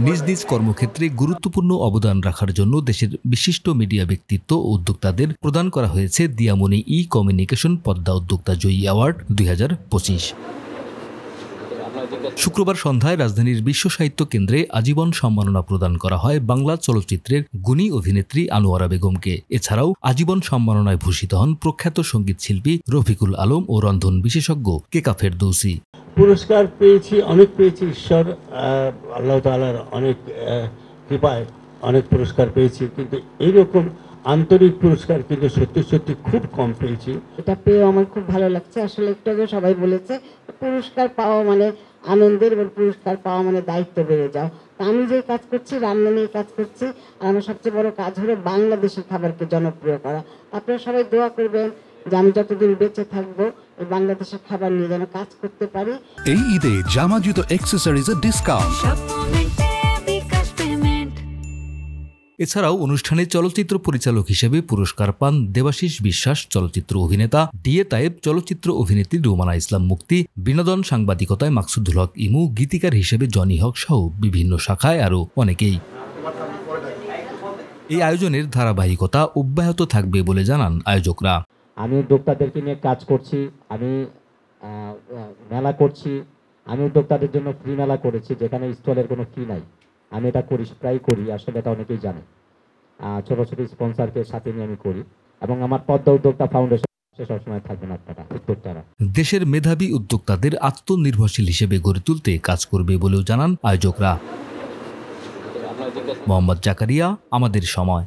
নিজ নিজ কর্মক্ষেত্রে গুরুত্বপূর্ণ অবদান রাখার জন্য দেশের বিশিষ্ট মিডিয়া ব্যক্তিত্ব ও উদ্যোক্তাদের প্রদান করা হয়েছে দিয়ামনি ই-কমিউনিকেশন পদ্মা উদ্যোক্তা জয়ী অ্যাওয়ার্ড 2025। শুক্রবার সন্ধ্যায় রাজধানীর বিশ্ব সাহিত্য কেন্দ্রে আজীবন সম্মাননা প্রদান করা হয় বাংলা চলচ্চিত্রের গুণী অভিনেত্রী আনোয়ারা বেগমকে। এছাড়াও আজীবন সম্মাননায় ভূষিত হন প্রখ্যাত সঙ্গীত শিল্পী রফিকুল আলম ও রন্ধন বিশেষজ্ঞ কেকা ফেরদৌসী। পুরস্কার পেয়েছি, অনেক পেয়েছি, ঈশ্বর আল্লাহ তাআলার অনেক কৃপায় অনেক পুরস্কার পেয়েছি, কিন্তু এইরকম আন্তরিক পুরস্কার কিন্তু সত্যি সত্যি খুব কম পেয়েছি। এটা পেয়ে আমার খুব ভালো লাগছে। আসলে একটু আগে সবাই বলেছে পুরস্কার পাওয়া মানে আনন্দের, এবং পুরস্কার পাওয়া মানে দায়িত্ব বেড়ে যাও। তা আমি যে কাজ করছি, রান্না নিয়ে কাজ করছি, আর আমার সবচেয়ে বড় কাজ হলো বাংলাদেশের খাবারকে জনপ্রিয় করা। আপনারা সবাই দোয়া করবেন যে আমি যতদিন বেঁচে থাকবো এই বাংলাদেশের খাবার নিয়ে যেন কাজ করতে পারি। এই ঈদে জামা জুতো অ্যাক্সেসরিজের ডিসকাউন্ট। এছাড়াও অনুষ্ঠানে চলচ্চিত্র পরিচালক হিসেবে পুরস্কার পান দেবাশিস বিশ্বাস, চলচ্চিত্র অভিনেতা ডিএ তায়েব, চলচ্চিত্র অভিনেত্রী রুমানা ইসলাম মুক্তি, বিনোদন সাংবাদিকতায় মাকসুদুল হক ইমু, গীতিকার হিসেবে জনি হক সহ বিভিন্ন শাখায় আরও অনেকেই। এই আয়োজনের ধারাবাহিকতা অব্যাহত থাকবে বলে জানান আয়োজকরা। আমি উদ্যোক্তাদেরকে নিয়ে কাজ করছি, আমি মেলা করছি, আমি উদ্যোক্তাদের জন্য ফ্রি মেলা করেছি যেখানে স্টলের কোনো ফি নাই। আমি এটা করি, প্রায় করি, আসলে এটা অনেকেই জানে। ছোট ছোট স্পন্সরকে সাথে নিয়ে আমি করি, এবং আমার পদ্মা উদ্যোক্তা ফাউন্ডেশন সবসময় থাকবেন আপনারা উদ্যোক্তারা। দেশের মেধাবী উদ্যোক্তাদের আত্মনির্ভরশীল হিসেবে গড়ে তুলতে কাজ করবে বলেও জানান আয়োজকরা। মোহাম্মদ জাকারিয়া, আমাদের সময়।